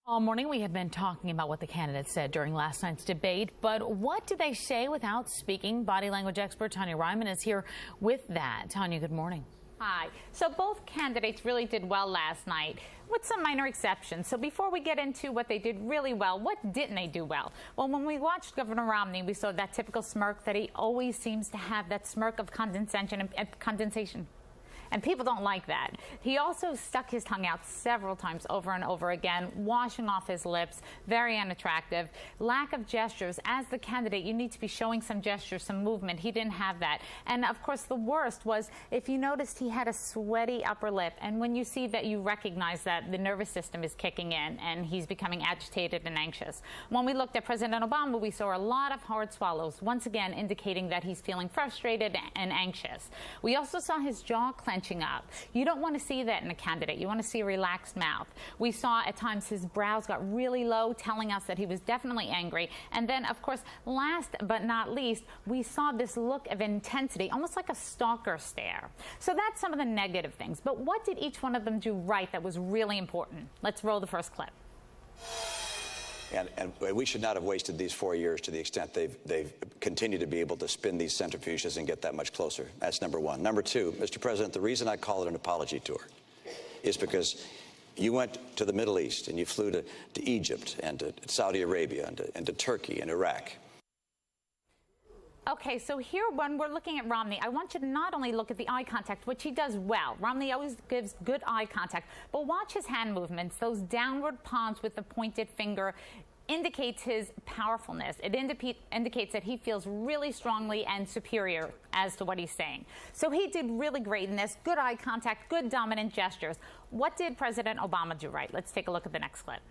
All morning we have been talking about what the candidates said during last night's debate, but what did they say without speaking? Body language expert Tonya Reiman is here with that. Tonya, good morning. Hi. So both candidates really did well last night, with some minor exceptions. So before we get into what they did really well, what didn't they do well? Well, when we watched Governor Romney, we saw that typical smirk that he always seems to have, that smirk of condescension and condensation. And people don't like that. He also stuck his tongue out several times over and over again, washing off his lips, very unattractive. Lack of gestures. As the candidate, you need to be showing some gestures, some movement. He didn't have that. And of course, the worst was, if you noticed, he had a sweaty upper lip. And when you see that, you recognize that the nervous system is kicking in and he's becoming agitated and anxious. When we looked at President Obama, we saw a lot of hard swallows, once again indicating that he's feeling frustrated and anxious. We also saw his jaw clench up. You don't want to see that in a candidate. You want to see a relaxed mouth. We saw at times his brows got really low, telling us that he was definitely angry. And then, of course, last but not least, we saw this look of intensity, almost like a stalker stare. So that's some of the negative things. But what did each one of them do right that was really important? Let's roll the first clip. And we should not have wasted these 4 years to the extent they've continued to be able to spin these centrifuges and get that much closer. That's number one. Number two, Mr. President, the reason I call it an apology tour is because you went to the Middle East and you flew to Egypt and to Saudi Arabia and to Turkey and Iraq. Okay, so here when we're looking at Romney, I want you to not only look at the eye contact, which he does well. Romney always gives good eye contact, but watch his hand movements. Those downward palms with the pointed finger indicates his powerfulness. It indicates that he feels really strongly and superior as to what he's saying. So he did really great in this. Good eye contact, good dominant gestures. What did President Obama do right? Let's take a look at the next clip.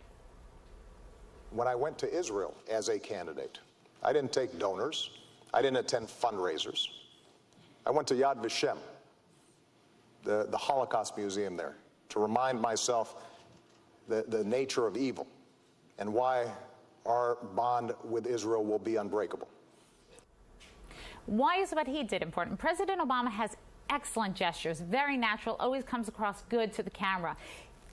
When I went to Israel as a candidate, I didn't take donors. I didn't attend fundraisers. I went to Yad Vashem, the Holocaust Museum there, to remind myself the nature of evil and why our bond with Israel will be unbreakable. Why is what he did important? President Obama has excellent gestures, very natural, always comes across good to the camera.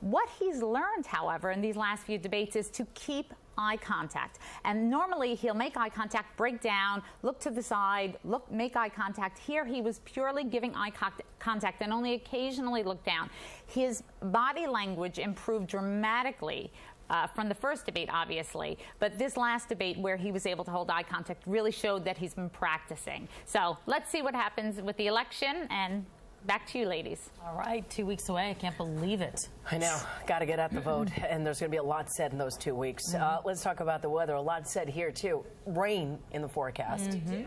What he's learned, however, in these last few debates is to keep eye contact. And normally he'll make eye contact, break down, look to the side, make eye contact. Here he was purely giving eye contact and only occasionally look down. His body language improved dramatically from the first debate, obviously, but this last debate where he was able to hold eye contact really showed that he's been practicing. So let's see what happens with the election, and back to you, ladies. All right, 2 weeks away. I can't believe it. I know. Got to get out the vote, and there's going to be a lot said in those 2 weeks. Let's talk about the weather. A lot said here, too. Rain in the forecast.